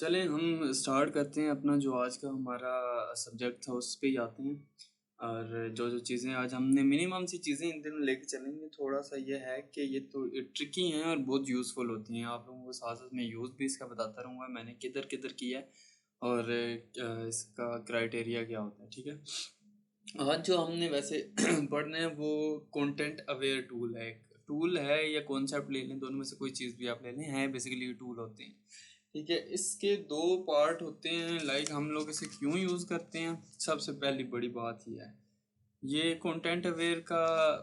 चलें हम स्टार्ट करते हैं अपना जो आज का हमारा सब्जेक्ट था उस पे ही आते हैं। और जो चीज़ें आज हमने मिनिमम सी चीज़ें इन दिनों लेके चलेंगे। थोड़ा सा ये है कि ये तो ट्रिकी हैं और बहुत यूज़फुल होती हैं। आप लोगों को साथ साथ में यूज़ भी इसका बताता रहूँगा मैंने किधर किधर किया है और इसका क्राइटेरिया क्या होता है। ठीक है, आज जो हमने वैसे पढ़ना है वो कंटेंट अवेयर टूल है। एक टूल है या कॉन्सेप्ट ले लें, दोनों में से कोई चीज़ भी आप ले लें, है बेसिकली टूल होते हैं। ठीक है, इसके दो पार्ट होते हैं। लाइक हम लोग इसे क्यों यूज़ करते हैं, सबसे पहली बड़ी बात ये है। ये कंटेंट अवेयर का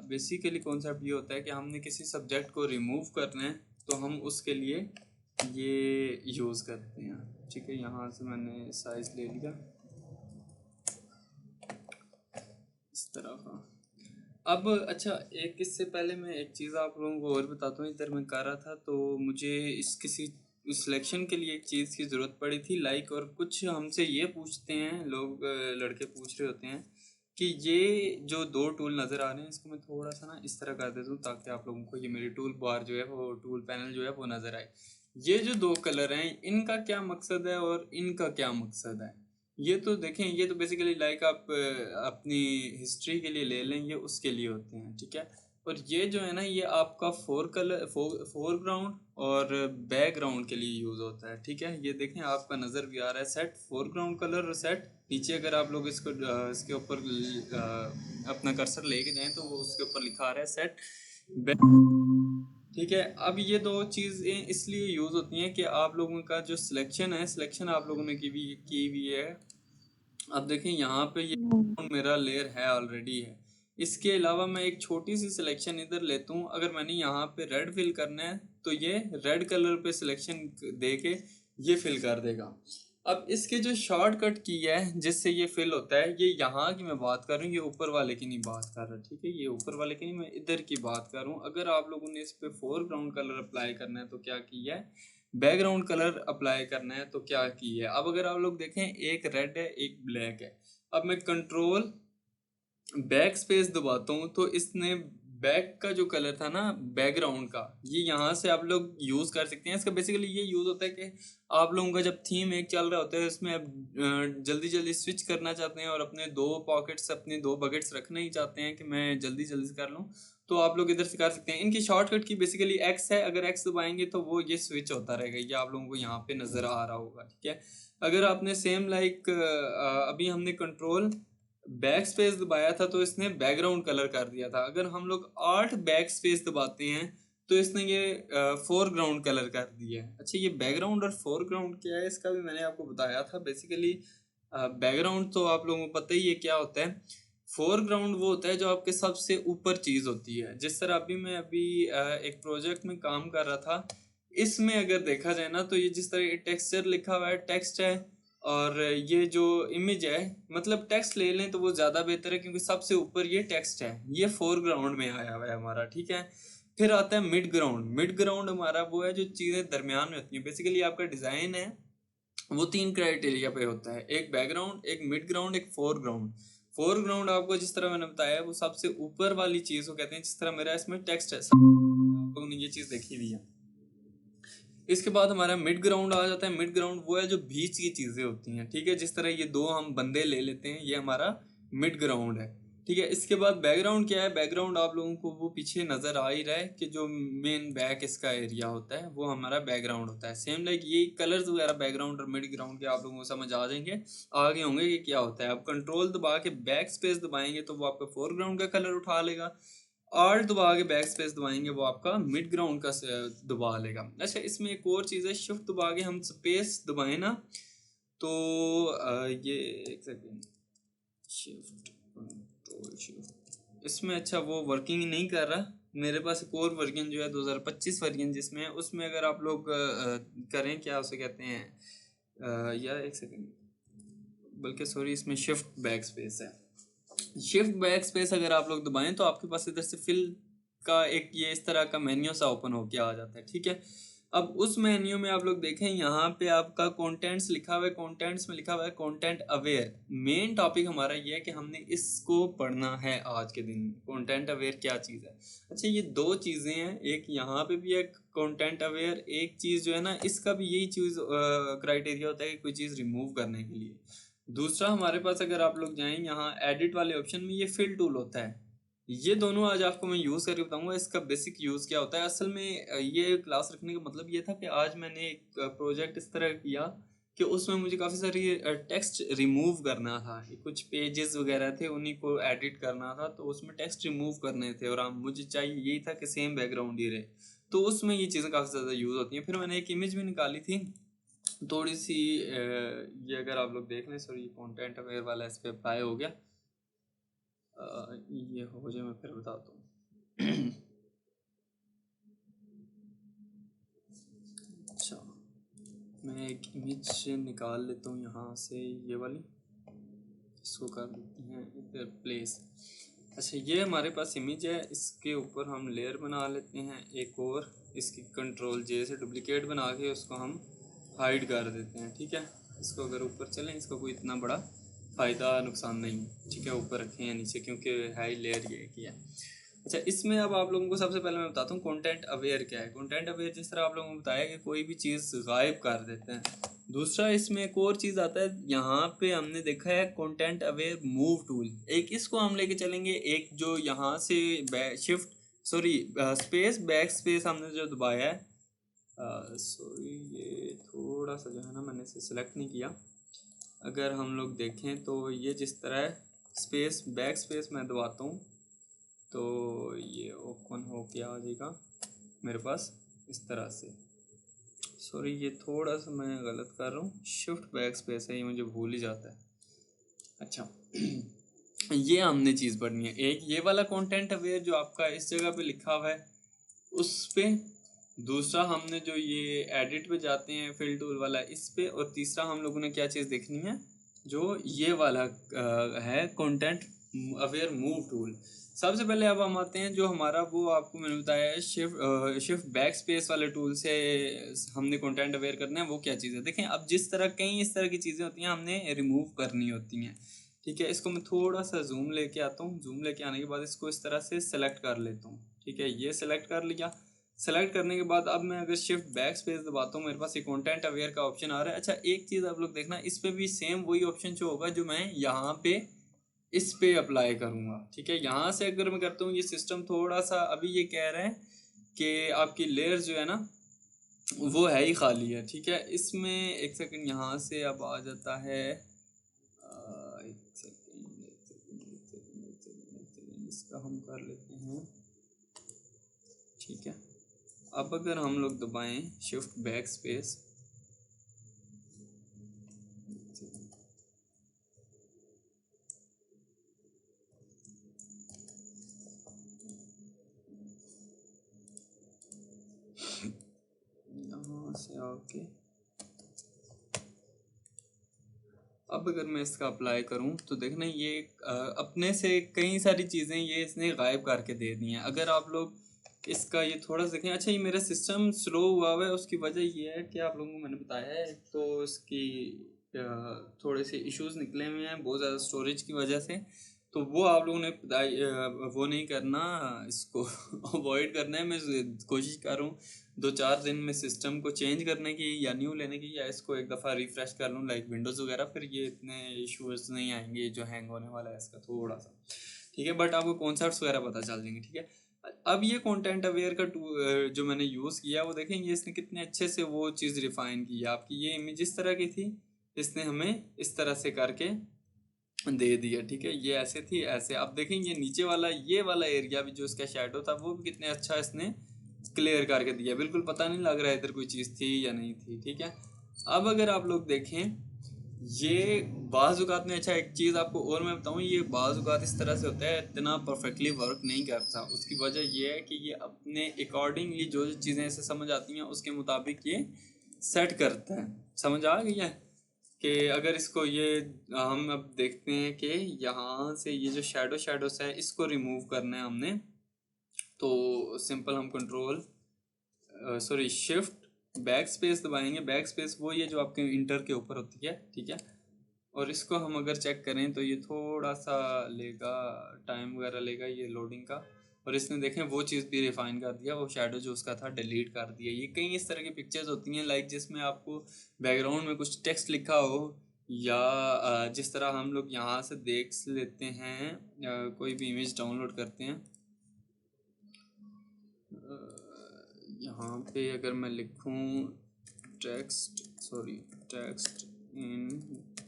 बेसिकली कॉन्सेप्ट ये होता है कि हमने किसी सब्जेक्ट को रिमूव करना है तो हम उसके लिए ये यूज़ करते हैं। ठीक है, यहाँ से मैंने साइज ले लिया इस तरह का। अब अच्छा, एक इससे पहले मैं एक चीज़ आप लोगों को और बताता हूँ। इधर मैं कर रहा था तो मुझे इस किसी सिलेक्शन के लिए एक चीज़ की ज़रूरत पड़ी थी। लाइक और कुछ हमसे ये पूछते हैं लोग, लड़के पूछ रहे होते हैं कि ये जो दो टूल नज़र आ रहे हैं इसको मैं थोड़ा सा ना इस तरह कर देता हूँ ताकि आप लोगों को ये मेरी टूल बार जो है वो टूल पैनल जो है वो नज़र आए। ये जो दो कलर हैं इनका क्या मकसद है और इनका क्या मकसद है, ये तो देखें। ये तो बेसिकली लाइक आप अपनी हिस्ट्री के लिए ले लें, ये उसके लिए होते हैं। ठीक है, और ये जो है ना ये आपका फोरग्राउंड और बैकग्राउंड के लिए यूज़ होता है। ठीक है, ये देखें आपका नज़र भी आ रहा है सेट फोरग्राउंड कलर और सेट नीचे। अगर आप लोग इसको इसके ऊपर अपना कर्सर लेके जाएं तो वो उसके ऊपर लिखा आ रहा है सेट। ठीक है, अब ये दो चीज़ें इसलिए यूज़ होती हैं कि आप लोगों का जो सिलेक्शन है, सिलेक्शन आप लोगों ने की हुई है। अब देखें यहाँ पे ये मेरा लेयर है ऑलरेडी है। इसके अलावा मैं एक छोटी सी सिलेक्शन इधर लेता हूँ। अगर मैंने यहाँ पे रेड फिल करना है तो ये रेड कलर पे सिलेक्शन दे के ये फिल कर देगा। अब इसके जो शॉर्टकट की है जिससे ये फिल होता है, ये यहाँ की मैं बात कर रहा हूँ, ये ऊपर वाले की नहीं बात कर रहा। ठीक है, ये ऊपर वाले की नहीं, मैं इधर की बात कर रहा हूँ। अगर आप लोगों ने इस पे फोरग्राउंड कलर अप्लाई करना है तो क्या किया है, बैकग्राउंड कलर अप्लाई करना है तो क्या की है। अब अगर आप लोग देखें एक रेड है एक ब्लैक है। अब मैं कंट्रोल बैक स्पेस दबाता हूँ तो इसने बैक का जो कलर था ना बैकग्राउंड का, ये यहाँ से आप लोग यूज़ कर सकते हैं। इसका बेसिकली ये यूज़ होता है कि आप लोगों का जब थीम एक चल रहा होता है इसमें आप जल्दी जल्दी स्विच करना चाहते हैं और अपने दो पॉकेट्स अपने दो बकेट्स रखना ही चाहते हैं कि मैं जल्दी जल्दी से कर लूँ, तो आप लोग इधर से कर सकते हैं। इनकी शॉर्टकट की बेसिकली एक्स है, अगर एक्स दबाएंगे तो वो ये स्विच होता रहेगा। ये आप लोगों को यहाँ पे नज़र आ रहा होगा। ठीक है, अगर आपने सेम लाइक अभी हमने कंट्रोल बैक स्पेस दबाया था तो इसने बैकग्राउंड कलर कर दिया था। अगर हम लोग आर्ट बैक स्पेस दबाते हैं तो इसने ये फोरग्राउंड कलर कर दिया है। अच्छा, ये बैकग्राउंड और फोरग्राउंड क्या है इसका भी मैंने आपको बताया था। बेसिकली बैकग्राउंड तो आप लोगों को पता ही है क्या होता है। फोरग्राउंड वो होता है जो आपके सबसे ऊपर चीज़ होती है। जिस तरह मैं अभी एक प्रोजेक्ट में काम कर रहा था, इसमें अगर देखा जाए ना तो ये जिस तरह टेक्सचर लिखा हुआ है, टेक्स्ट है, और ये जो इमेज है, मतलब टेक्स्ट ले लें तो वो ज़्यादा बेहतर है क्योंकि सबसे ऊपर ये टेक्स्ट है, ये फोरग्राउंड में आया हुआ है हमारा। ठीक है, फिर आता है मिड ग्राउंड। मिड ग्राउंड हमारा वो है जो चीज़ें दरमियान में होती हैं। बेसिकली आपका डिज़ाइन है वो तीन क्राइटेरिया पे होता है, एक बैकग्राउंड, एक मिड ग्राउंड, एक फोरग्राउंड। फोरग्राउंड आपको जिस तरह मैंने बताया वो सबसे ऊपर वाली चीज़ को कहते हैं। जिस तरह मेरा इसमें टेक्स्ट है, आप लोगों ने ये चीज़ देखी हुई है। इसके बाद हमारा मिड ग्राउंड आ जाता है। मिड ग्राउंड वो है जो बीच की चीज़ें होती हैं। ठीक है, जिस तरह ये दो हम बंदे ले लेते हैं, ये हमारा मिड ग्राउंड है। ठीक है, इसके बाद बैकग्राउंड क्या है, बैकग्राउंड आप लोगों को वो पीछे नज़र आ ही रहा है कि जो मेन बैक इसका एरिया होता है वो हमारा बैकग्राउंड होता है। सेम लाइक ये कलर्स वगैरह बैकग्राउंड और मिड ग्राउंड के आप लोगों को समझ आ जाएंगे, आगे होंगे कि क्या होता है। आप कंट्रोल दबा के बैक स्पेस दबाएंगे तो वो आपका फोरग्राउंड का कलर उठा लेगा। आर्ट दबा के बैक स्पेस दबाएंगे वो आपका मिड ग्राउंड का दबा लेगा। अच्छा, इसमें एक और चीज़ है, शिफ्ट दबा के हम स्पेस दबाएं ना तो ये एक सेकेंड, शिफ्ट कंट्रोल शिफ्ट, इसमें अच्छा वो वर्किंग नहीं कर रहा। मेरे पास एक और वर्जन जो है 2025 वर्जन जिसमें है, उसमें अगर आप लोग करें क्या उसे कहते हैं, यार एक सेकेंड, बल्कि सॉरी इसमें शिफ्ट बैक स्पेस है। शिफ्ट बैक स्पेस अगर आप लोग दबाएं तो आपके पास इधर से फिल का एक ये इस तरह का मेन्यू सा ओपन होके आ जाता है। ठीक है, अब उस मेन्यू में आप लोग देखें यहाँ पे आपका कंटेंट्स लिखा हुआ है। कंटेंट्स में लिखा हुआ है कंटेंट अवेयर। मेन टॉपिक हमारा ये है कि हमने इसको पढ़ना है आज के दिन में, कंटेंट अवेयर क्या चीज़ है। अच्छा, ये दो चीज़ें हैं, एक यहाँ पे भी है कंटेंट अवेयर एक चीज़ जो है ना, इसका भी यही चीज़ क्राइटेरिया होता है कि कोई चीज़ रिमूव करने के लिए। दूसरा हमारे पास अगर आप लोग जाएं यहाँ एडिट वाले ऑप्शन में, ये फिल टूल होता है। ये दोनों आज आपको मैं यूज़ करके बताऊंगा इसका बेसिक यूज़ क्या होता है। असल में ये क्लास रखने का मतलब ये था कि आज मैंने एक प्रोजेक्ट इस तरह किया कि उसमें मुझे काफ़ी सारी टेक्स्ट रिमूव करना था। कुछ पेजेस वगैरह थे, उन्हीं को एडिट करना था, तो उसमें टेक्स्ट रिमूव करने थे और मुझे चाहिए यही था कि सेम बैकग्राउंड ही रहे। तो उसमें ये चीज़ें काफ़ी ज़्यादा यूज़ होती हैं। फिर मैंने एक इमेज भी निकाली थी थोड़ी सी, ये अगर आप लोग देख लें, सॉरी कंटेंट अवेयर वाला इस पर अप्लाई हो गया। ये हो जाए मैं फिर बताता हूँ। अच्छा, मैं एक इमेज निकाल लेता हूँ यहाँ से, ये वाली, इसको कर देते हैं इधर प्लेस। अच्छा, ये हमारे पास इमेज है, इसके ऊपर हम लेयर बना लेते हैं एक और, इसकी कंट्रोल जे से डुप्लीकेट बना के उसको हम हाइड कर देते हैं। ठीक है, इसको अगर ऊपर चलें, इसका कोई इतना बड़ा फ़ायदा नुकसान नहीं है। ठीक है, ऊपर रखें या नीचे, क्योंकि हाई लेयर ये किया। अच्छा, इसमें अब आप लोगों को सबसे पहले मैं बताता हूँ कंटेंट अवेयर क्या है। कंटेंट अवेयर जिस तरह आप लोगों को बताया कि कोई भी चीज़ गायब कर देते हैं। दूसरा इसमें एक और चीज़ आता है, यहाँ पे हमने देखा है कंटेंट अवेयर मूव टूल, एक इसको हम लेके चलेंगे। एक जो यहाँ से shift sorry space back space हमने जो दबाया है, सॉरी ये थोड़ा सा जो है ना मैंने इसे सेलेक्ट नहीं किया। अगर हम लोग देखें तो ये जिस तरह स्पेस बैक स्पेस मैं दबाता हूँ तो ये ओपन हो के आ जाएगा मेरे पास इस तरह से। सॉरी ये थोड़ा सा मैं गलत कर रहा हूँ, शिफ्ट बैक स्पेस है, ये मुझे भूल ही जाता है। अच्छा, ये हमने चीज़ पढ़नी है। एक ये वाला कंटेंट अवेयर जो आपका इस जगह पे लिखा हुआ है उस पे, दूसरा हमने जो ये एडिट पे जाते हैं फिल टूल वाला इस पे, और तीसरा हम लोगों ने क्या चीज़ देखनी है, जो ये वाला है कंटेंट अवेयर मूव टूल। सबसे पहले अब हम आते हैं जो हमारा, वो आपको मैंने बताया है शिफ्ट बैक स्पेस वाले टूल से हमने कंटेंट अवेयर करना है। वो क्या चीज़ है देखें, अब जिस तरह कई इस तरह की चीज़ें होती हैं हमने रिमूव करनी होती हैं। ठीक है, इसको मैं थोड़ा सा जूम लेके आता हूँ। जूम लेके आने के बाद इसको इस तरह से सेलेक्ट कर लेता हूँ। ठीक है, ये सेलेक्ट कर लिया। सेलेक्ट करने के बाद अब मैं अगर शिफ्ट बैक स्पेस दबाता हूँ, मेरे पास ये कंटेंट अवेयर का ऑप्शन आ रहा है। अच्छा, एक चीज़ आप लोग देखना, इस पे भी सेम वही ऑप्शन जो होगा जो मैं यहाँ पे इस पे अप्लाई करूँगा। ठीक है, यहाँ से अगर मैं करता हूँ, ये सिस्टम थोड़ा सा अभी ये कह रहा है कि आपकी लेयर जो है ना वो है ही खाली है। ठीक है, इसमें एक सेकंड यहाँ से अब आ जाता है, इसका हम कर लेते हैं। ठीक है, अब अगर हम लोग दबाएं शिफ्ट बैक स्पेस, यहाँ से आके अब अगर मैं इसका अप्लाई करूं तो देखना ये अपने से कई सारी चीज़ें ये इसने गायब करके दे दी हैं। अगर आप लोग इसका ये थोड़ा सा देखें, अच्छा ये मेरा सिस्टम स्लो हुआ है, उसकी वजह ये है कि आप लोगों को मैंने बताया है तो इसकी थोड़े से इश्यूज निकले हुए हैं बहुत ज़्यादा स्टोरेज की वजह से। तो वो आप लोगों ने वो नहीं करना, इसको अवॉइड करना है। मैं कोशिश कर रहा हूँ 2-4 दिन में सिस्टम को चेंज करने की या न्यू लेने की, या इसको एक दफ़ा रिफ़्रेश कर लूँ लाइक विंडोज़ वगैरह, फिर ये इतने इश्यूज नहीं आएंगे जो हैंग होने वाला है इसका थोड़ा सा। ठीक है, बट आपको कॉन्सेप्ट्स वगैरह पता चल जाएंगे। ठीक है, अब ये कंटेंट अवेयर का जो मैंने यूज़ किया वो देखेंगे इसने कितने अच्छे से वो चीज़ रिफाइन की है। आपकी ये इमेज इस तरह की थी, इसने हमें इस तरह से करके दे दिया। ठीक है, ये ऐसे थी ऐसे। आप देखेंगे नीचे वाला ये वाला एरिया भी जो इसका शेडो था वो भी कितने अच्छा इसने क्लियर करके दिया, बिल्कुल पता नहीं लग रहा है इधर कोई चीज़ थी या नहीं थी। ठीक है, अब अगर आप लोग देखें ये बाज़ औक़ात में, अच्छा एक चीज़ आपको और मैं बताऊँ, ये बाज़ औक़ात इस तरह से होता है इतना परफेक्टली वर्क नहीं करता। उसकी वजह ये है कि ये अपने अकॉर्डिंगली जो जो चीज़ें इसे समझ आती हैं उसके मुताबिक ये सेट करता है। समझ आ गई है कि अगर इसको ये हम अब देखते हैं कि यहाँ से ये जो शेडोस है इसको रिमूव करना है हमने, तो सिंपल हम control sorry shift back space दबाएंगे। बैक स्पेस वो ये जो आपके इंटर के ऊपर होती है। ठीक है, और इसको हम अगर चेक करें तो ये थोड़ा सा लेगा, टाइम वगैरह लेगा ये लोडिंग का, और इसने देखें वो चीज़ भी रिफाइन कर दिया, वो शेडो जो उसका था डिलीट कर दिया। ये कई इस तरह की पिक्चर्स होती हैं लाइक जिसमें आपको बैकग्राउंड में कुछ टेक्स्ट लिखा हो, या जिस तरह हम लोग यहाँ से देख लेते हैं, कोई भी इमेज डाउनलोड करते हैं, यहाँ पे अगर मैं लिखूँ टेक्स्ट इन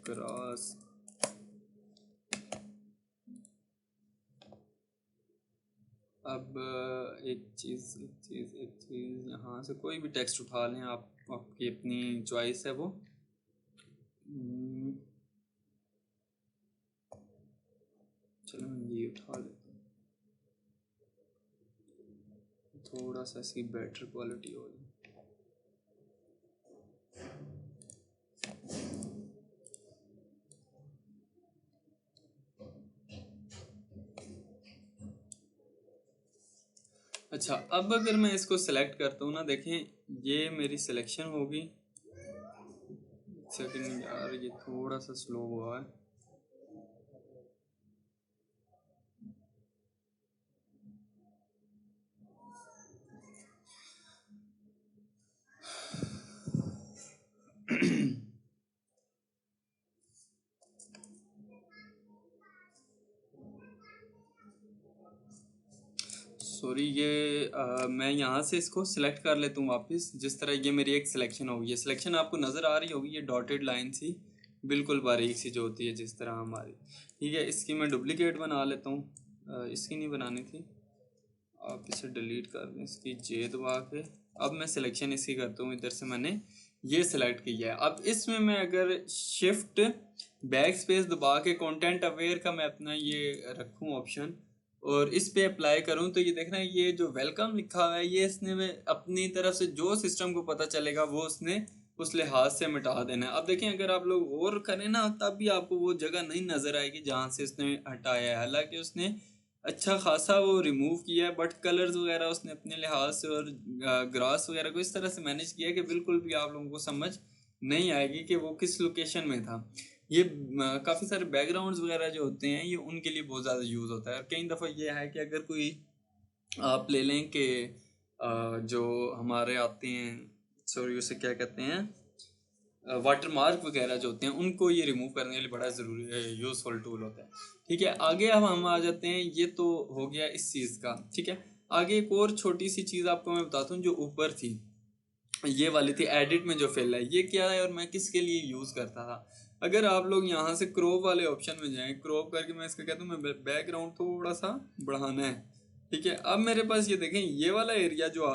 ग्रास, अब एक चीज़ यहाँ से कोई भी टेक्स्ट उठा लें आप, आपकी अपनी चॉइस है वो। चलो मैं ये उठा लेता हूँ, थोड़ा सा इसकी बेटर क्वालिटी हो जाए। अच्छा, अब अगर मैं इसको सेलेक्ट करता हूँ ना, देखें ये मेरी सिलेक्शन होगी। सेकंड यार, ये थोड़ा सा स्लो हुआ है। सॉरी, ये मैं यहाँ से इसको सिलेक्ट कर लेता हूँ वापस। जिस तरह ये मेरी एक सिलेक्शन होगी, ये सिलेक्शन आपको नज़र आ रही होगी, ये डॉटेड लाइन सी बिल्कुल बारीक सी जो होती है जिस तरह हमारी, ठीक है। इसकी मैं डुप्लीकेट बना लेता हूँ, इसकी नहीं बनानी थी, आप इसे डिलीट कर दें, इसकी जे दबा के। अब मैं सिलेक्शन इसकी करता हूँ, इधर से मैंने ये सिलेक्ट किया है। अब इसमें मैं अगर शिफ्ट बैक स्पेस दबा के कंटेंट अवेयर का मैं अपना ये रखूँ ऑप्शन, और इस पे अप्लाई करूँ, तो ये देखना ये जो वेलकम लिखा हुआ है, ये इसने में अपनी तरफ से जो सिस्टम को पता चलेगा वो उसने उस लिहाज से मिटा देना है। अब देखें अगर आप लोग और करें ना, तब भी आपको वो जगह नहीं नज़र आएगी जहाँ से उसने हटाया है। हालांकि उसने अच्छा खासा वो रिमूव किया है, बट कलर्स वगैरह उसने अपने लिहाज से और ग्रास वगैरह को इस तरह से मैनेज किया कि बिल्कुल भी आप लोगों को समझ नहीं आएगी कि वो किस लोकेशन में था। ये काफ़ी सारे बैकग्राउंड्स वगैरह जो होते हैं, ये उनके लिए बहुत ज़्यादा यूज़ होता है। और कई दफ़ा ये है कि अगर कोई आप ले लें कि जो हमारे आते हैं, सॉरी उसे क्या कहते हैं, वाटर मार्क वगैरह जो होते हैं, उनको ये रिमूव करने के लिए बड़ा ज़रूरी यूज़फुल टूल होता है। ठीक है, आगे अब हम आ जाते हैं, ये तो हो गया इस चीज़ का। ठीक है, आगे एक और छोटी सी चीज़ आपको मैं बताता हूँ जो ऊपर थी, ये वाली थी एडिट में जो फिल है। ये क्या है और मैं किसके लिए यूज़ करता था। अगर आप लोग यहाँ से क्रॉप वाले ऑप्शन में जाएं, क्रॉप करके मैं इसका कहता हूँ मैं बैकग्राउंड थोड़ा सा बढ़ाना है। ठीक है, अब मेरे पास ये देखें, ये वाला एरिया जो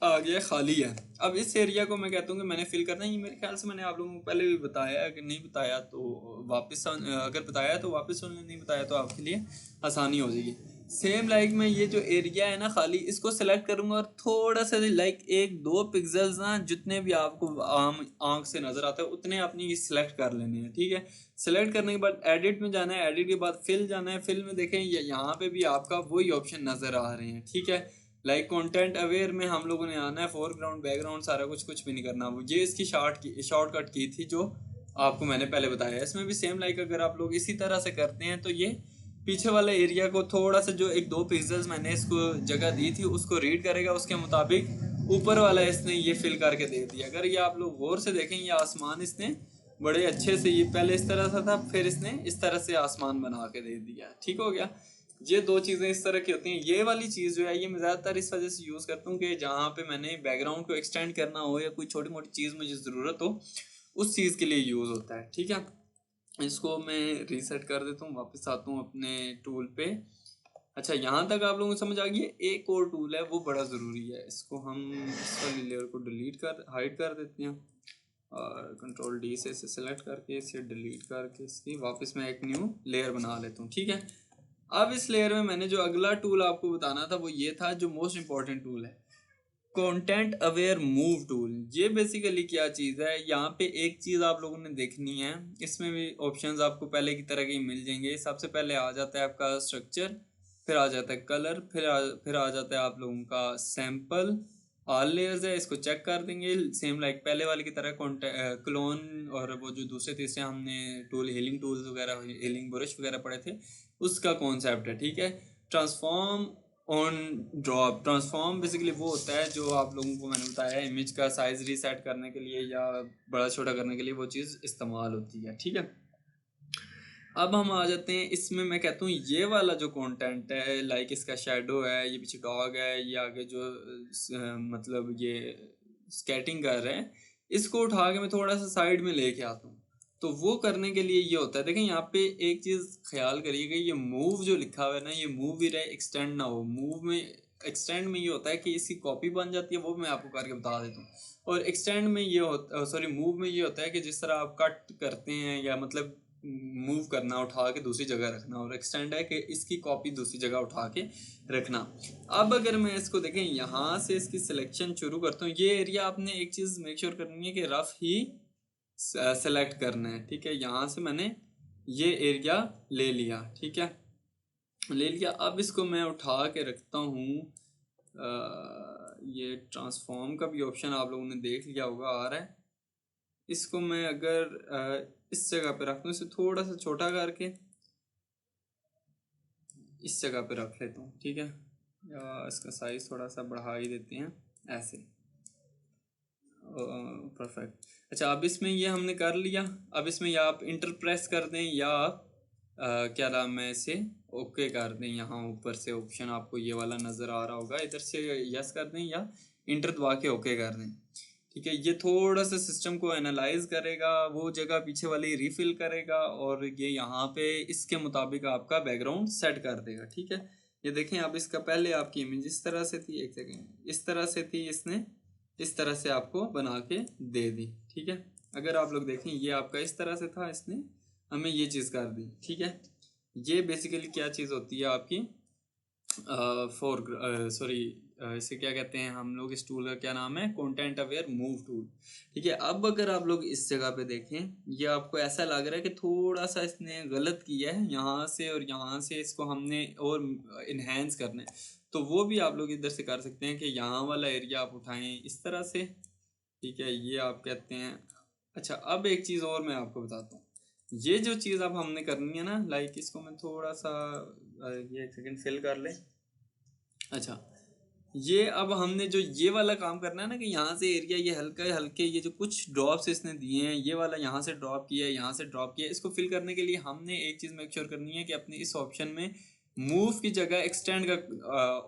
आ गया खाली है। अब इस एरिया को मैं कहता हूँ कि मैंने फिल करना है। ये मेरे ख्याल से मैंने आप लोगों को पहले भी बताया है, अगर नहीं बताया तो वापस अगर बताया तो वापस सुन लें, नहीं बताया तो आपके लिए आसानी हो जाएगी। सेम लाइक मैं ये जो एरिया है ना खाली, इसको सेलेक्ट करूंगा और थोड़ा सा लाइक 1-2 पिक्सल्स ना, जितने भी आपको आम आंख से नजर आता है उतने अपनी सेलेक्ट कर लेने हैं। ठीक है, सेलेक्ट करने के बाद एडिट में जाना है, एडिट के बाद फिल जाना है। फिल में देखें यहाँ पे भी आपका वही ऑप्शन नजर आ रहे हैं। ठीक है, लाइक कंटेंट अवेयर में हम लोगों ने आना है, फोरग्राउंड बैकग्राउंड सारा कुछ भी नहीं करना। वो ये इसकी शॉर्टकट की थी जो आपको मैंने पहले बताया। इसमें भी सेम लाइक अगर आप लोग इसी तरह से करते हैं तो ये पीछे वाले एरिया को थोड़ा सा जो 1-2 पिक्सल्स मैंने इसको जगह दी थी उसको रीड करेगा, उसके मुताबिक ऊपर वाला इसने ये फिल करके दे दिया। अगर ये आप लोग गौर से देखें, ये आसमान इसने बड़े अच्छे से, ये पहले इस तरह से था, फिर इसने इस तरह से आसमान बना के दे दिया। ठीक हो गया, ये दो चीज़ें इस तरह की होती हैं। ये वाली चीज़ जो है ये मैं ज़्यादातर इस वजह से यूज़ करता हूँ कि जहाँ पे मैंने बैकग्राउंड को एक्सटेंड करना हो या कोई छोटी मोटी चीज़ मुझे ज़रूरत हो, उस चीज़ के लिए यूज़ होता है। ठीक है, इसको मैं रीसेट कर देता हूँ, वापस आता हूँ अपने टूल पे। अच्छा, यहाँ तक आप लोगों को समझ आ गई है। एक और टूल है वो बड़ा ज़रूरी है, इसको हम इस वाली लेयर को हाइड कर देते हैं और कंट्रोल डी से इसे सेलेक्ट करके इसे डिलीट करके इसकी वापस मैं एक न्यू लेयर बना लेता हूँ। ठीक है, अब इस लेयर में मैंने जो अगला टूल आपको बताना था वो ये था, जो मोस्ट इंपॉर्टेंट टूल है, कंटेंट अवेयर मूव टूल। ये बेसिकली क्या चीज़ है, यहाँ पे एक चीज़ आप लोगों ने देखनी है। इसमें भी ऑप्शंस आपको पहले की तरह के मिल जाएंगे। सबसे पहले आ जाता है आपका स्ट्रक्चर, फिर आ जाता है कलर, फिर आ जाता है आप लोगों का सैंपल। ऑल लेयर्स है, इसको चेक कर देंगे सेम लाइक पहले वाले की तरह। क्लोन और वो जो दूसरे तीसरे हमने टूल, हीलिंग टूल्स वगैरह, हीलिंग ब्रश वगैरह पढ़े थे, उसका कॉन्सेप्ट है। ठीक है, transform on drop. Transform basically वो होता है जो आप लोगों को मैंने बताया इमेज का साइज रीसेट करने के लिए या बड़ा छोटा करने के लिए वो चीज़ इस्तेमाल होती है, ठीक है। अब हम आ जाते हैं इसमें, मैं कहता हूँ ये वाला जो कंटेंट है, लाइक इसका शेडो है, ये पीछे डॉग है, ये आगे जो मतलब ये स्केटिंग कर रहे हैं, इसको उठा के मैं थोड़ा सा साइड में लेके आता हूँ। तो वो करने के लिए ये होता है, देखें यहाँ पे एक चीज़ ख्याल करिएगा, ये मूव जो लिखा हुआ है ना, ये मूव ही रहे, एक्सटेंड ना हो। मूव में, एक्सटेंड में ये होता है कि इसकी कॉपी बन जाती है, वो मैं आपको करके बता देता हूँ। और एक्सटेंड में ये होता, सॉरी मूव में ये होता है कि जिस तरह आप कट करते हैं या मतलब मूव करना, उठा के दूसरी जगह रखना, और एक्सटेंड है कि इसकी कॉपी दूसरी जगह उठा के रखना। अब अगर मैं इसको देखें यहाँ से इसकी सिलेक्शन शुरू करता हूँ, ये एरिया आपने एक चीज़ मेक श्योर करनी है कि रफ ही सेलेक्ट करना है, ठीक है। यहाँ से मैंने ये एरिया ले लिया, ठीक है, ले लिया। अब इसको मैं उठा के रखता हूँ, ये ट्रांसफॉर्म का भी ऑप्शन आप लोगों ने देख लिया होगा आ रहा है। इसको मैं अगर इस जगह पे रख दूँ, इसे थोड़ा सा छोटा करके इस जगह पे रख लेता हूँ, ठीक है, या इसका साइज थोड़ा सा बढ़ा ही देते हैं ऐसे, परफेक्ट। अच्छा, अब इसमें ये हमने कर लिया। अब इसमें या आप इंटर प्रेस कर दें या आप क्या नाम है इसे ओके कर दें। यहाँ ऊपर से ऑप्शन आपको ये वाला नज़र आ रहा होगा, इधर से यस कर दें या इंटर दबा के ओके कर दें, ठीक है। ये थोड़ा सा सिस्टम को एनालाइज करेगा, वो जगह पीछे वाली रिफिल करेगा और ये यहाँ पे इसके मुताबिक आपका बैकग्राउंड सेट कर देगा, ठीक है। ये देखें, अब इसका पहले आपकी इमेज इस तरह से थी, एक सेकेंड, इस तरह से थी, इसने इस तरह से आपको बना के दे दी, ठीक है। अगर आप लोग देखें ये आपका इस तरह से था, इसने हमें ये चीज़ कर दी, ठीक है। ये बेसिकली क्या चीज़ होती है आपकी फॉर, सॉरी, इसे क्या कहते हैं हम लोग, इस टूल का क्या नाम है, कंटेंट अवेयर मूव टूल, ठीक है। अब अगर आप लोग इस जगह पे देखें, ये आपको ऐसा लग रहा है कि थोड़ा सा इसने गलत किया है यहाँ से और यहाँ से, इसको हमने और इन्हेंस करना है, तो वो भी आप लोग इधर से कर सकते हैं कि यहाँ वाला एरिया आप उठाएं इस तरह से, ठीक है, ये आप कहते हैं। अच्छा, अब एक चीज़ और मैं आपको बताता हूँ, ये जो चीज़ अब हमने करनी है ना, लाइक इसको मैं थोड़ा सा ये एक सेकंड फिल कर ले। अच्छा, ये अब हमने जो ये वाला काम करना है ना, कि यहाँ से एरिया ये हल्के हल्के ये जो कुछ ड्रॉप्स इसने दिए हैं, ये वाला यहाँ से ड्रॉप किया है, यहाँ से ड्रॉप किया है, इसको फिल करने के लिए हमने एक चीज़ मेक श्योर करनी है कि अपने इस ऑप्शन में मूव की जगह एक्सटेंड का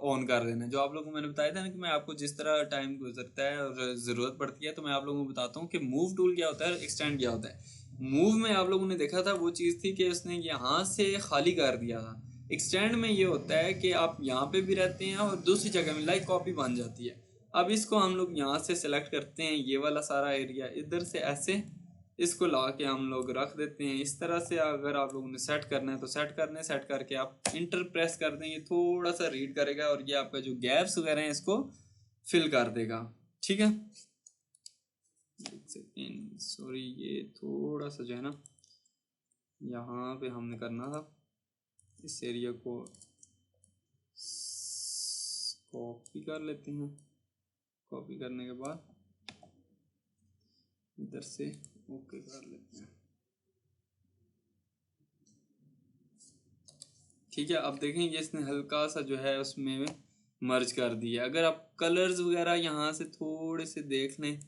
ऑन कर देना है। जो आप लोगों को मैंने बताया था ना कि मैं आपको जिस तरह टाइम गुजरता है और ज़रूरत पड़ती है तो मैं आप लोगों को बताता हूँ कि मूव टूल क्या होता है, एक्सटेंड क्या होता है। मूव में आप लोगों ने देखा था वो चीज़ थी कि उसने यहाँ से खाली कर दिया था। एक्सटेंड में ये होता है कि आप यहाँ पे भी रहते हैं और दूसरी जगह में लाइक कॉपी बन जाती है। अब इसको हम लोग यहाँ से सेलेक्ट करते हैं, ये वाला सारा एरिया इधर से ऐसे इसको ला के हम लोग रख देते हैं इस तरह से। अगर आप लोगों ने सेट करना है तो सेट करने, सेट करके आप इंटर प्रेस कर दें, ये थोड़ा सा रीड करेगा और ये आपका जो गैप्स वगैरह हैं इसको फिल कर देगा, ठीक है। एक सेकेंड, सॉरी, ये थोड़ा सा जो है ना यहाँ पे हमने करना था, इस एरिया को कॉपी कर लेते हैं। कॉपी करने के बाद इधर से ओके कर लेते हैं, ठीक है। अब देखें ये इसने हल्का सा जो है उसमें मर्ज कर दिया। अगर आप कलर्स वगैरह यहाँ से थोड़े से देख लें,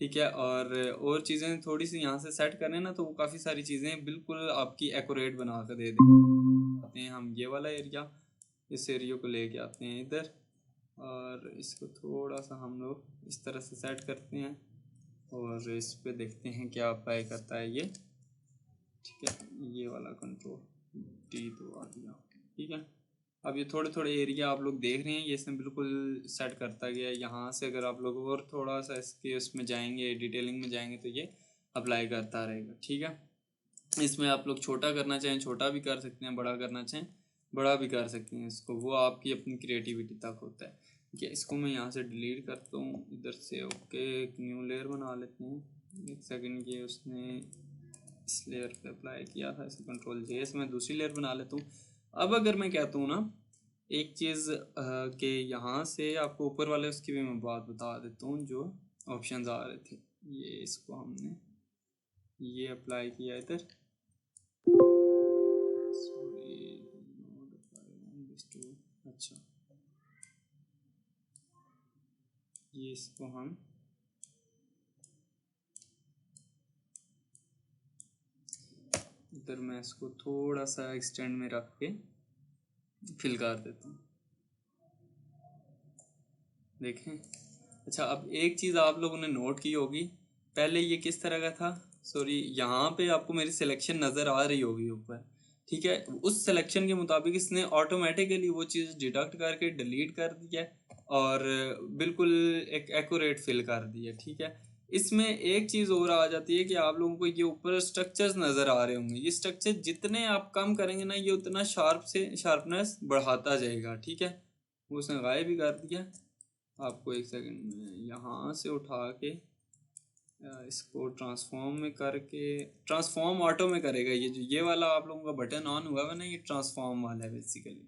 ठीक है, और चीज़ें थोड़ी सी यहाँ से सेट करें ना, तो वो काफ़ी सारी चीज़ें बिल्कुल आपकी एक्यूरेट बना कर दे दें। आते हैं हम ये वाला एरिया, इस एरिया को लेके आते हैं इधर और इसको थोड़ा सा हम लोग इस तरह से सेट करते हैं और इस पे देखते हैं क्या अप्लाई करता है ये, ठीक है। ये वाला कंट्रोल टी तो आ दिया, ठीक है। अब ये थोड़े थोड़े एरिया आप लोग देख रहे हैं, ये इसने बिल्कुल सेट करता गया है। यहाँ से अगर आप लोग और थोड़ा सा इसके उसमें जाएंगे, डिटेलिंग में जाएंगे, तो ये अप्लाई करता रहेगा, ठीक है। इसमें आप लोग छोटा करना चाहें छोटा भी कर सकते हैं, बड़ा करना चाहें बड़ा भी कर सकते हैं, इसको वो आपकी अपनी क्रिएटिविटी तक होता है, ठीक है। इसको मैं यहाँ से डिलीट करता हूँ इधर से, ओके, एक न्यू लेयर बना लेते हैं। एक सेकंड, ये उसने इस लेयर पे अप्लाई किया था, इसे कंट्रोल जे से मैं दूसरी लेयर बना लेता हूँ। अब अगर मैं कहता हूँ ना एक चीज़ के यहाँ से आपको ऊपर वाले उसकी भी मैं बात बता देता हूँ, जो ऑप्शंस आ रहे थे, ये इसको हमने ये अप्लाई किया इधर, सॉरी, अच्छा, ये इसको हम इधर, मैं इसको थोड़ा सा एक्सटेंड में रख के फिल कर देता हूँ, देखें। अच्छा, अब एक चीज़ आप लोगों ने नोट की होगी, पहले ये किस तरह का था, सॉरी, यहाँ पे आपको मेरी सिलेक्शन नज़र आ रही होगी ऊपर, ठीक है। उस सिलेक्शन के मुताबिक इसने ऑटोमेटिकली वो चीज़ डिडक्ट करके डिलीट कर दिया और बिल्कुल एक एक्यूरेट फिल कर दिया, ठीक है। इसमें एक चीज़ और आ जाती है कि आप लोगों को ये ऊपर स्ट्रक्चर्स नज़र आ रहे होंगे, ये स्ट्रक्चर जितने आप कम करेंगे ना, ये उतना शार्पनेस बढ़ाता जाएगा, ठीक है। वो उसने गायब भी कर दिया। आपको एक सेकंड में यहाँ से उठा के इसको ट्रांसफॉर्म में करके, ट्रांसफॉर्म ऑटो में करेगा, ये जो ये वाला आप लोगों का बटन ऑन हुआ है ना, ये ट्रांसफॉर्म वाला है बेसिकली,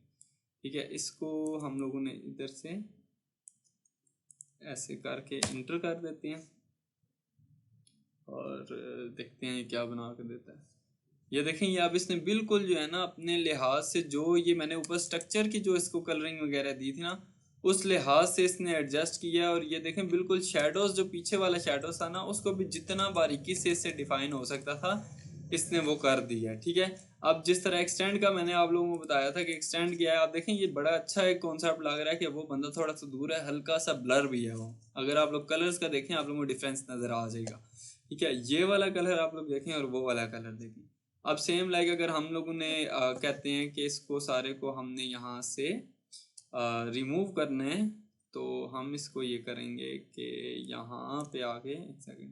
ठीक है। इसको हम लोगों ने इधर से ऐसे करके इंटर कर देते हैं और देखते हैं ये क्या बना कर देता है। ये देखें, ये अब इसने बिल्कुल जो है ना अपने लिहाज से, जो ये मैंने ऊपर स्ट्रक्चर की जो इसको कलरिंग वगैरह दी थी ना, उस लिहाज से इसने एडजस्ट किया। और ये देखें बिल्कुल शेडोज, जो पीछे वाला शेडोज था ना, उसको भी जितना बारीकी से इससे डिफाइन हो सकता था इसने वो कर दिया, ठीक है। अब जिस तरह एक्सटेंड का मैंने आप लोगों को बताया था कि एक्सटेंड किया है, आप देखें ये बड़ा अच्छा एक कॉन्सेप्ट लग रहा है कि वो बंदा थोड़ा सा दूर है, हल्का सा ब्लर भी है वो। अगर आप लोग कलर्स का देखें, आप लोगों को डिफरेंस नज़र आ जाएगा, ठीक है। ये वाला कलर आप लोग देखें और वो वाला कलर देखें। अब सेम लाइक अगर हम लोगों ने कहते हैं कि इसको सारे को हमने यहाँ से रिमूव करना है, तो हम इसको ये करेंगे कि यहाँ पे आके, एक सेकेंड,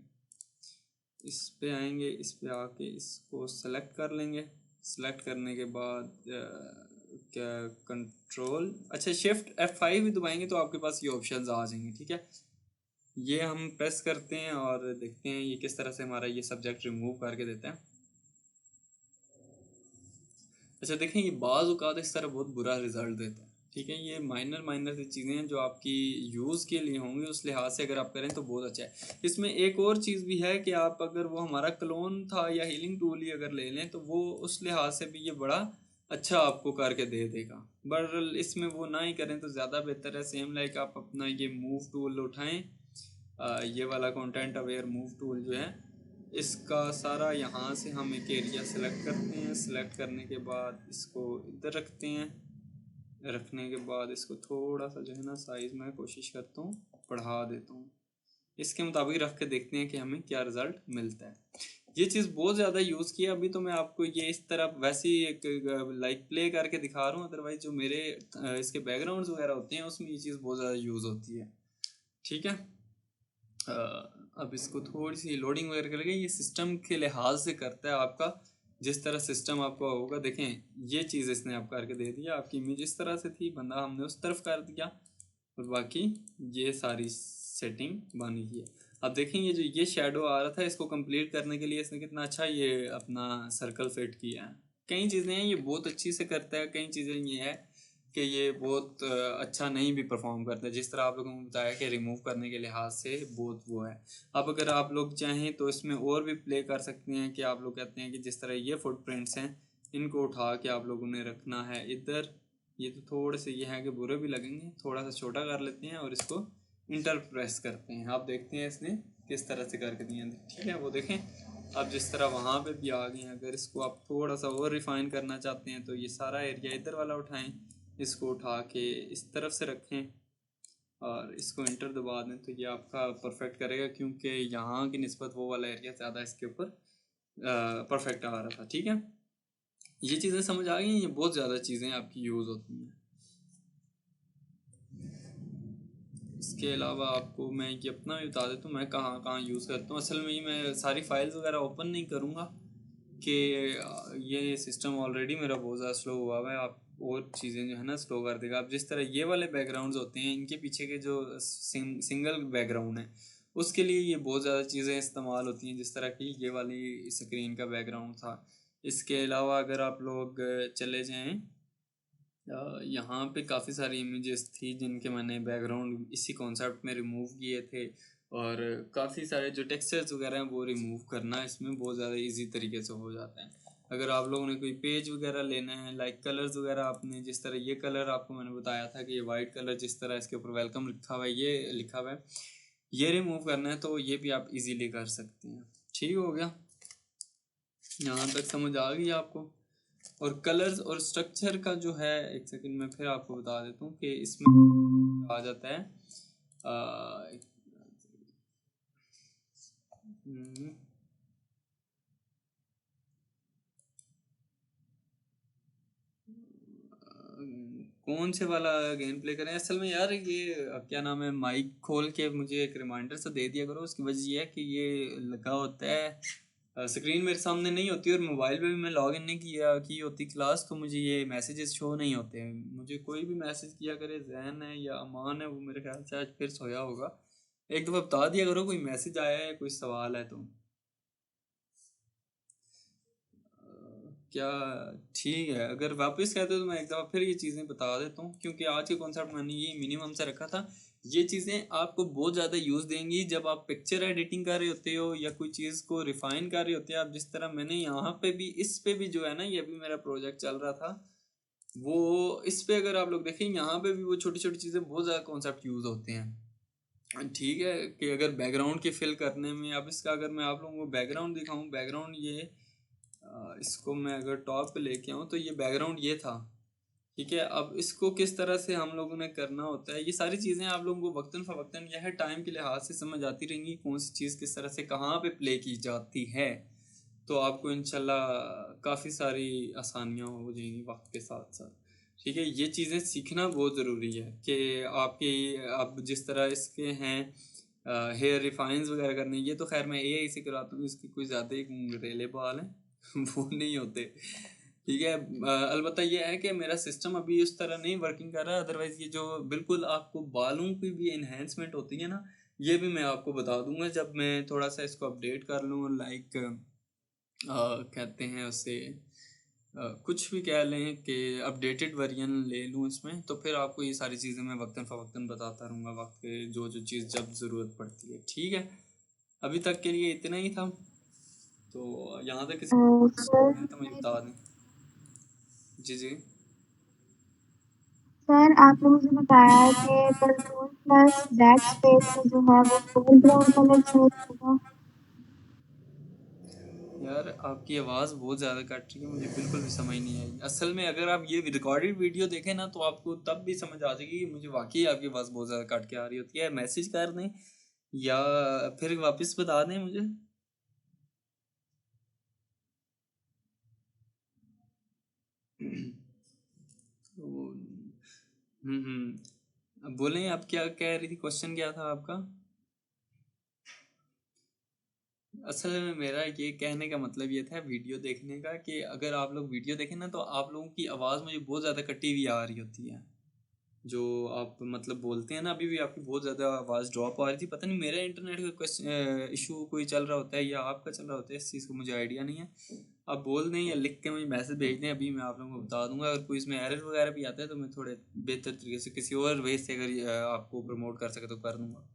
इस पे आएंगे, इस पे आके इसको सेलेक्ट कर लेंगे। सेलेक्ट करने के बाद क्या, कंट्रोल, अच्छा शिफ्ट F5 भी दबाएंगे तो आपके पास ये ऑप्शंस आ जाएंगे, ठीक है। ये हम प्रेस करते हैं और देखते हैं ये किस तरह से हमारा ये सब्जेक्ट रिमूव करके देता है। अच्छा देखें, ये बाज़ औक़ात इस तरह बहुत बुरा रिजल्ट देता है, ठीक है। ये माइनर सी चीज़ें हैं जो आपकी यूज़ के लिए होंगी, उस लिहाज से अगर आप करें तो बहुत अच्छा है। इसमें एक और चीज़ भी है कि आप अगर वो हमारा क्लोन था या हीलिंग टूल ही अगर ले लें, तो वो उस लिहाज से भी ये बड़ा अच्छा आपको करके दे देगा। बहरहाल इसमें वो ना ही करें तो ज़्यादा बेहतर है। सेम लाइक आप अपना ये मूव टूल उठाएँ, ये वाला कंटेंट अवेयर मूव टूल जो है, इसका सारा यहाँ से हम एक एरिया सेलेक्ट करते हैं। सेलेक्ट करने के बाद इसको इधर रखते हैं। रखने के बाद इसको थोड़ा सा जो है ना साइज़ में कोशिश करता हूँ बढ़ा देता हूँ, इसके मुताबिक रख के देखते हैं कि हमें क्या रिज़ल्ट मिलता है। ये चीज़ बहुत ज़्यादा यूज़ की है। अभी तो मैं आपको ये इस तरह वैसे ही एक लाइक प्ले करके दिखा रहा हूँ, अदरवाइज जो मेरे इसके बैकग्राउंड्स वगैरह होते हैं उसमें ये चीज़ बहुत ज़्यादा यूज़ होती है, ठीक है। अब इसको थोड़ी सी लोडिंग वगैरह करके ये सिस्टम के लिहाज से करता है आपका, जिस तरह सिस्टम आपका होगा। देखें, ये चीज़ इसने आप करके दे दिया, आपकी इमेज इस तरह से थी, बंदा हमने उस तरफ कर दिया और बाकी ये सारी सेटिंग बन गई है। अब देखें, ये जो ये शेडो आ रहा था, इसको कंप्लीट करने के लिए इसने कितना अच्छा ये अपना सर्कल फिट किया है। कई चीज़ें हैं ये बहुत अच्छी से करता है, कई चीज़ें ये है कि ये बहुत अच्छा नहीं भी परफॉर्म करता है। जिस तरह आप लोगों को बताया कि रिमूव करने के लिहाज से बहुत वो है। अब अगर आप लोग चाहें तो इसमें और भी प्ले कर सकते हैं कि आप लोग कहते हैं कि जिस तरह ये फुटप्रिंट्स हैं, इनको उठा के आप लोगों ने रखना है इधर। ये तो थोड़े से ये है कि बुरे भी लगेंगे, थोड़ा सा छोटा कर लेते हैं और इसको इंटर प्रेस करते हैं। आप देखते हैं इसने किस तरह से करके दिए हैं, ठीक है। वो देखें, अब जिस तरह वहाँ पे भी आ गए हैं। अगर इसको आप थोड़ा सा और रिफाइन करना चाहते हैं तो ये सारा एरिया इधर वाला उठाएं, इसको उठा के इस तरफ से रखें और इसको इंटर दबा दें तो ये आपका परफेक्ट करेगा, क्योंकि यहाँ की निस्बत वो वाला एरिया ज़्यादा इसके ऊपर परफेक्ट आ रहा था, ठीक है। ये चीज़ें समझ आ गई। ये बहुत ज़्यादा चीज़ें आपकी यूज़ होती हैं। इसके अलावा आपको मैं ये अपना भी बता देता हूँ मैं कहाँ कहाँ यूज़ करता हूँ। असल में ये मैं सारी फाइल्स वगैरह ओपन नहीं करूँगा कि ये सिस्टम ऑलरेडी मेरा बहुत ज़्यादा स्लो हुआ है। आप और चीज़ें जो है ना स्लो कर देगा। अब जिस तरह ये वाले बैकग्राउंड्स होते हैं, इनके पीछे के जो सिंगल बैकग्राउंड है, उसके लिए ये बहुत ज़्यादा चीज़ें इस्तेमाल होती हैं, जिस तरह की ये वाली स्क्रीन का बैकग्राउंड था। इसके अलावा अगर आप लोग चले जाएँ, यहाँ पे काफ़ी सारी इमेजेस थी जिनके मैंने बैकग्राउंड इसी कॉन्सेप्ट में रिमूव किए थे, और काफ़ी सारे जो टेक्सचर्स वगैरह हैं वो रिमूव करना इसमें बहुत ज़्यादा इजी तरीके से हो जाता है। अगर आप लोगों ने कोई पेज वगैरह लेना है, लाइक कलर्स वगैरह, आपने जिस तरह ये कलर आपको मैंने बताया था कि ये वाइट कलर जिस तरह इसके ऊपर वेलकम लिखा हुआ है, ये लिखा हुआ है, ये रिमूव करना है तो ये भी आप इजीली कर सकते हैं। ठीक हो गया, यहाँ तक समझ आ गई आपको। और कलर्स और स्ट्रक्चर का जो है, एक सेकंड में फिर आपको बता देता हूँ कि इसमें आ जाता है कौन से वाला गेम प्ले करें। असल में यार ये क्या नाम है, माइक खोल के मुझे एक रिमाइंडर सा दे दिया करो। उसकी वजह ये है कि ये लगा होता है, स्क्रीन मेरे सामने नहीं होती और मोबाइल पे भी मैं लॉग इन नहीं किया की होती क्लास, तो मुझे ये मैसेजेस शो नहीं होते। मुझे कोई भी मैसेज किया करे, जैन है या अमान है, वो मेरे ख्याल से आज फिर सोया होगा, एक दफ़ा बता दिया करो कोई मैसेज आया है, कोई सवाल है तो। क्या ठीक है, अगर वापस कहते हो तो मैं एक दफ़ा फिर ये चीज़ें बता देता हूँ, क्योंकि आज के कॉन्सेप्ट मैंने ये मिनिमम से रखा था। ये चीज़ें आपको बहुत ज़्यादा यूज़ देंगी जब आप पिक्चर एडिटिंग कर रहे होते हो या कोई चीज़ को रिफाइन कर रहे होते हो। आप जिस तरह मैंने यहाँ पे भी, इस पे भी जो है ना, ये अभी मेरा प्रोजेक्ट चल रहा था, वो इस पे अगर आप लोग देखें, यहाँ पे भी वो छोटी छोटी चीज़ें, बहुत ज़्यादा कॉन्सेप्ट यूज़ होते हैं। ठीक है, कि अगर बैकग्राउंड के फिल करने में, अब इसका अगर मैं आप लोगों को बैकग्राउंड दिखाऊं, बैकग्राउंड ये इसको मैं अगर टॉप पे लेके आऊँ तो ये बैकग्राउंड ये था। ठीक है, अब इसको किस तरह से हम लोगों ने करना होता है, ये सारी चीज़ें आप लोगों को वक्तन फ़वक्तन यह टाइम के लिहाज से समझ आती रहेंगी, कौन सी चीज़ किस तरह से कहाँ पे प्ले की जाती है। तो आपको इंशाल्लाह काफ़ी सारी आसानियाँ हो जाएंगी वक्त के साथ साथ। ठीक है, ये चीज़ें सीखना बहुत ज़रूरी है कि आपके, आप जिस तरह इसके हैं हेयर रिफाइंस वगैरह करने, ये तो खैर मैं एआई से कराता हूँ, इसकी कोई ज़्यादा एक रेले बाल हैं वो नहीं होते। ठीक है, अलबत्ता ये है कि मेरा सिस्टम अभी उस तरह नहीं वर्किंग कर रहा है। अदरवाइज़ ये जो बिल्कुल आपको बालों की भी इन्हेंसमेंट होती है ना, ये भी मैं आपको बता दूंगा जब मैं थोड़ा सा इसको अपडेट कर लूँ। लाइक कहते हैं उसे, कुछ भी कह लें कि अपडेटेड वर्जन ले लूँ इसमें, तो फिर आपको ये सारी चीज़ें मैं वक्तन फ़वक्तन बताता रहूँगा, वक्त के जो जो चीज़ जब ज़रूरत पड़ती है। ठीक है, अभी तक के लिए इतना ही था। तो यहाँ तक किसी सर तो मुझे बता दें। जी जी। सर आपने मुझे बताया है कि कंट्रोल प्लस बैक स्पेस से जो है वो फोरग्राउंड कलर चूज होगा। यार आपकी आवाज़ बहुत ज़्यादा कट रही है, मुझे बिल्कुल भी समझ नहीं आई। असल में अगर आप ये रिकॉर्डेड वीडियो देखें ना, तो आपको तब भी समझ आ जाएगी कि मुझे वाकई आपकी आवाज़ बहुत ज़्यादा कट के आ रही होती है। मैसेज कर दें या फिर वापस बता दें मुझे। तो अब बोलें, आप क्या कह रही थी, क्वेश्चन क्या था आपका। असल में मेरा ये कहने का मतलब ये था वीडियो देखने का, कि अगर आप लोग वीडियो देखें ना, तो आप लोगों की आवाज़ मुझे बहुत ज़्यादा कटी हुई आ रही होती है। जो आप मतलब बोलते हैं ना, अभी भी आपकी बहुत ज़्यादा आवाज़ ड्रॉप आ रही थी। पता नहीं मेरा इंटरनेट का क्वेश्चन इशू कोई चल रहा होता है या आपका चल रहा होता है, इस चीज़ को मुझे आइडिया नहीं है। आप बोल दें या लिख के मुझे मैसेज भेज दें, अभी मैं आप लोगों को बता दूंगा। अगर कोई इसमें एरर वगैरह भी आता है तो मैं थोड़े बेहतर तरीके से किसी और वे से अगर आपको प्रमोट कर सके तो कर दूंगा।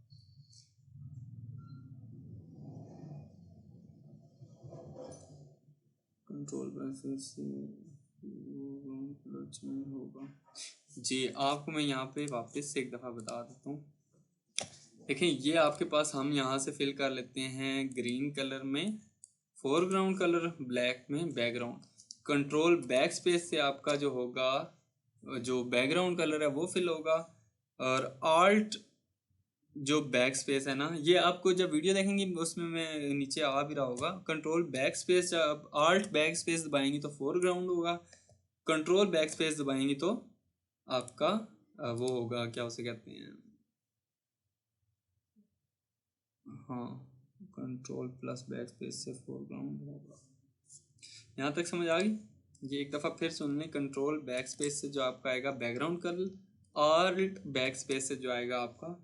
कंट्रोल प्रेशर से चेंज होगा। जी, आपको मैं यहाँ पे वापस से एक दफ़ा बता देता हूँ। देखें, ये आपके पास हम यहाँ से फिल कर लेते हैं ग्रीन कलर में, फोरग्राउंड कलर ब्लैक में, बैकग्राउंड कंट्रोल बैक स्पेस से आपका जो होगा, जो बैकग्राउंड कलर है वो फिल होगा। और आल्ट जो बैक स्पेस है ना, ये आपको जब वीडियो देखेंगे उसमें मैं नीचे आ भी रहा होगा। कंट्रोल बैक स्पेस, जब आल्ट बैक स्पेस दबाएंगे तो फोरग्राउंड होगा, कंट्रोल बैक स्पेस दबाएंगे तो आपका वो होगा, क्या उसे कहते हैं, हाँ, कंट्रोल प्लस बैक स्पेस से फोरग्राउंड होगा। यहाँ तक समझ आ गई। ये एक दफ़ा फिर सुन लें, कंट्रोल बैक स्पेस से जो आपका आएगा बैकग्राउंड कलर, और बैक स्पेस से जो आएगा आपका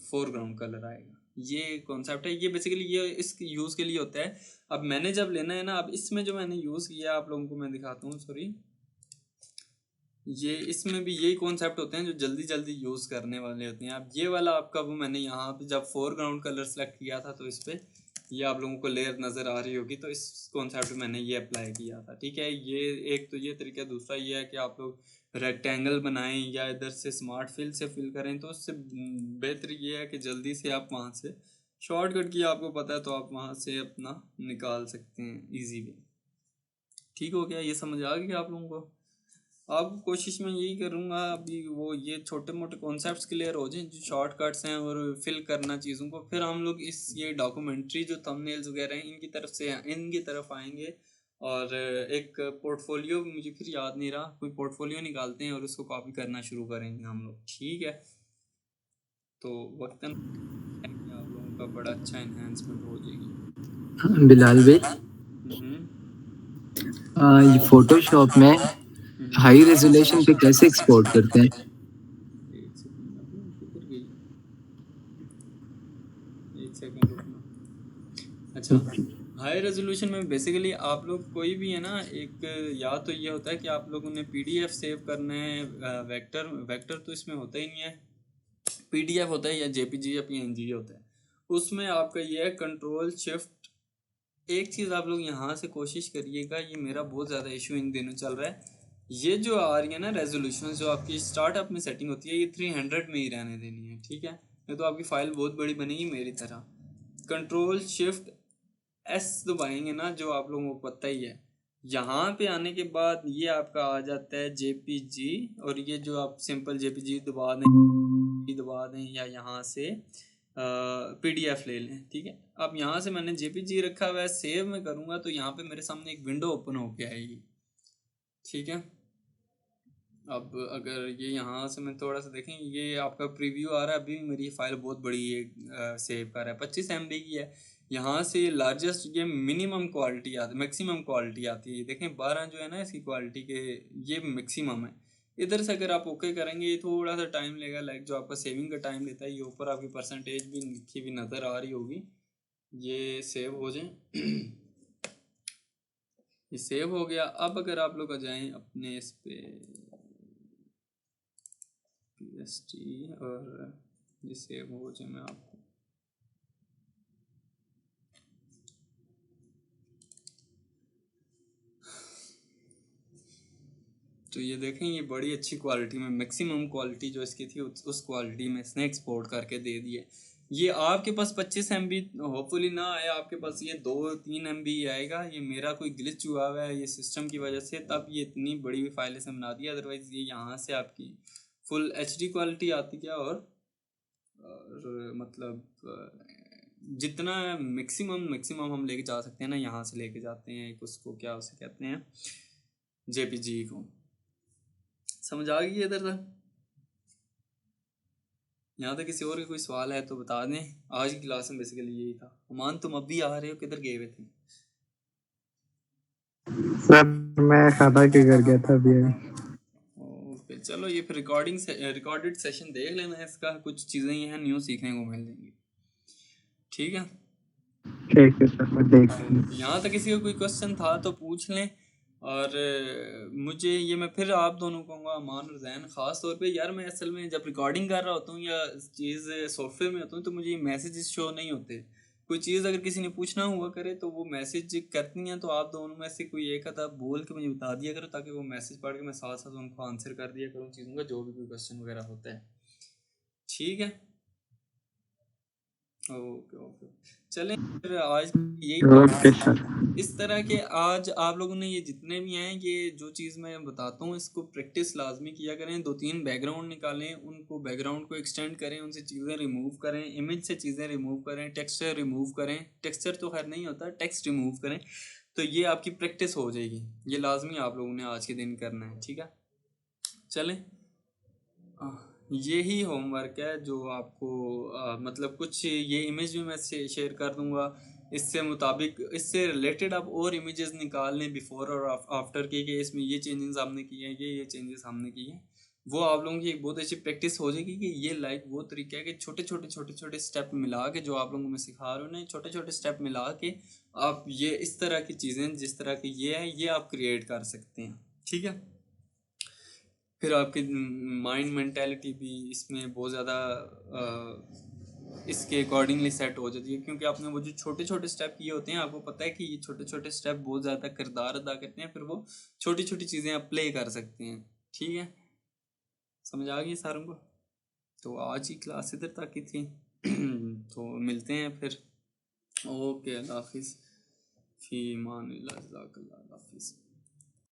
फोरग्राउंड कलर आएगा। ये कॉन्सेप्ट है, ये बेसिकली ये इस यूज़ के लिए होता है। अब मैंने जब लेना है ना, अब इसमें जो मैंने यूज़ किया आप लोगों को मैं दिखाता हूँ, सॉरी, ये इसमें भी यही कॉन्सेप्ट होते हैं जो जल्दी जल्दी यूज़ करने वाले होते हैं। अब ये वाला आपका वो मैंने यहाँ पे जब फोरग्राउंड कलर सेलेक्ट किया था तो इस पर ये आप लोगों को लेयर नज़र आ रही होगी, तो इस कॉन्सेप्ट में मैंने ये अप्लाई किया था। ठीक है, ये एक तो ये तरीका। दूसरा ये है कि आप लोग रेक्टेंगल बनाएं या इधर से स्मार्ट फिल से फिल करें, तो उससे बेहतर ये है कि जल्दी से आप वहाँ से शॉर्टकट की आपको पता है तो आप वहाँ से अपना निकाल सकते हैं ईजी वे। ठीक हो गया, ये समझ आ गया आप लोगों को? आपको कोशिश में यही करूँगा अभी वो ये छोटे मोटे कॉन्सेप्ट्स क्लियर हो जाएं जो शॉर्टकट्स हैं, और फिल करना चीज़ों को, फिर हम लोग इस ये डॉक्यूमेंट्री जो थंबनेल्स वगैरह हैं इनकी तरफ आएंगे। और एक पोर्टफोलियो, मुझे फिर याद नहीं रहा, कोई पोर्टफोलियो निकालते हैं और उसको कॉपी करना शुरू करेंगे हम लोग। ठीक है, तो वक्तन आप लोगों का बड़ा अच्छा इन्हेंसमेंट हो जाएगी। बिलाल भाई, ये फोटोशॉप में हाई रेजोल्यूशन पे कैसे एक्सपोर्ट करते हैं? एक सेकंड, अभी किधर गई? एक सेकंड रुकना। अच्छा, हाई रेजोल्यूशन में बेसिकली आप लोग कोई भी है ना, एक या तो ये होता है कि आप लोगों ने पीडीएफ सेव करना है, वेक्टर तो इसमें होता ही नहीं है, पीडीएफ होता है या जेपीजी या पीएनजी होता है। उसमें आपका ये है कंट्रोल शिफ्ट। एक चीज़ आप लोग यहाँ से कोशिश करिएगा, ये मेरा बहुत ज़्यादा इशू इन दिनों चल रहा है, ये जो आ रही है ना रेजोल्यूशन, जो आपकी स्टार्टअप में सेटिंग होती है, ये 300 में ही रहने देनी है। ठीक है, नहीं तो आपकी फ़ाइल बहुत बड़ी बनेगी मेरी तरह। कंट्रोल शिफ्ट एस दबाएंगे ना, जो आप लोगों को पता ही है, यहाँ पे आने के बाद ये आपका आ जाता है जेपीजी, और ये जो आप सिंपल जेपीजी दबा दें या यहाँ से पीडीएफ ले लें। ठीक है, अब यहाँ से मैंने जेपीजी रखा हुआ है, सेव में करूँगा तो यहाँ पे मेरे सामने एक विंडो ओपन होके आएगी। ठीक है, अब अगर ये यहाँ से मैं थोड़ा सा देखें, ये आपका प्रीव्यू आ रहा है, अभी मेरी फाइल बहुत बड़ी है, सेव कर रहा है, 25 MB की है। यहाँ से लार्जेस्ट ये मिनिमम क्वालिटी आती है, मैक्सिमम क्वालिटी आती है, देखें 12 जो है ना इसकी क्वालिटी के, ये मैक्सिमम है। इधर से अगर आप ओके करेंगे, ये थोड़ा सा टाइम लेगा, लाइक जो आपका सेविंग का टाइम लेता है, ये ऊपर आपकी परसेंटेज भी लिखी हुई नज़र आ रही होगी। ये सेव हो जाए ये सेव हो गया। अब अगर आप लोग आ जाएं अपने इस पे PST, और ये सेव हो जाए, मैं आपको तो ये देखें, ये बड़ी अच्छी क्वालिटी में, मैक्सिमम क्वालिटी जो इसकी थी उस क्वालिटी में इसने एक्सपोर्ट करके दे दिए। ये आपके पास 25 MB होपफुली ना आए, आपके पास ये 2-3 MB आएगा। ये मेरा कोई ग्लिच हुआ हुआ है ये सिस्टम की वजह से, तब ये इतनी बड़ी फाइलें से बना दी, अदरवाइज ये यहाँ से आपकी फुल HD क्वालिटी आती है। और मतलब जितना मैक्सिमम हम लेके जा सकते हैं ना, यहाँ से लेके जाते हैं एक, उसको क्या उसे कहते हैं, जेपीजी को। समझ आ गई इधर तक? यहाँ तक किसी और का कोई सवाल है तो बता दें। आज की क्लास में बेसिकली यही था। अमान, तुम अभी आ रहे हो, किधर गए हुए थे? सर मैं खादा के घर गया था अभी। ओके, चलो ये फिर रिकॉर्डेड सेशन देख लेना इसका, कुछ चीज़ें ही हैं न्यू सीखने को मिल जाएंगी। ठीक है, ठीक है सर, मैं देख। यहाँ तक किसी का कोई क्वेश्चन था तो पूछ लें। और मुझे ये, मैं फिर आप दोनों को कहूँगा, अमान और जैन ख़ास तौर पे, यार मैं असल में जब रिकॉर्डिंग कर रहा होता हूँ या चीज़ सॉफ्टवेयर में होता हूँ तो मुझे ये मैसेजेस शो नहीं होते। कोई चीज़ अगर किसी ने पूछना हुआ करे तो वो मैसेज करती हैं, तो आप दोनों में से कोई एक आधा बोल के मुझे बता दिया करो, ताकि वो मैसेज पढ़ के मैं साथ साथ उनको आंसर कर दिया करूँ चीज़ों का, जो भी कोई क्वेश्चन वगैरह होता है। ठीक है, ओके ओके, चलें फिर आज यही ओके सर। इस तरह के। आज आप लोगों ने ये जितने भी हैं, ये जो चीज़ मैं बताता हूँ इसको प्रैक्टिस लाजमी किया करें। 2-3 बैकग्राउंड निकालें, उनको बैकग्राउंड को एक्सटेंड करें, उनसे चीज़ें रिमूव करें, इमेज से चीज़ें रिमूव करें, टेक्सचर रिमूव करें, टेक्सचर तो खैर नहीं होता, टेक्स्ट रिमूव करें, तो ये आपकी प्रैक्टिस हो जाएगी। ये लाजमी आप लोगों ने आज के दिन करना है। ठीक है, चलें, यही होमवर्क है जो आपको मतलब कुछ ये इमेज भी मैं शेयर कर दूंगा, इससे मुताबिक, इससे रिलेटेड आप और इमेजेस निकाल लें बिफोर और आफ्टर के, कि इसमें ये चेंजेस हमने किए हैं, ये चेंजेस हमने किए हैं। वो आप लोगों की एक बहुत अच्छी प्रैक्टिस हो जाएगी कि ये लाइक वो तरीका है कि छोटे छोटे स्टेप मिला के, जो आप लोगों को मैं सिखा रहा हूँ ना, छोटे छोटे स्टेप मिला के आप ये इस तरह की चीज़ें, जिस तरह की ये है, ये आप क्रिएट कर सकते हैं। ठीक है, फिर आपकी माइंड मेंटालिटी भी इसमें बहुत ज़्यादा इसके अकॉर्डिंगली सेट हो जाती है, क्योंकि आपने वो जो छोटे छोटे स्टेप किए होते हैं, आपको पता है कि ये छोटे छोटे स्टेप बहुत ज़्यादा किरदार अदा करते हैं, फिर वो छोटी छोटी चीज़ें आप प्ले कर सकते हैं। ठीक है, समझ आ गई सारों को? तो आज की क्लास इधर तक की थी। तो मिलते हैं फिर। ओके, अल्लाह हाफिज़। फी मान अल्लाह, जज़ाकल्लाह, अल्लाह हाफिज़।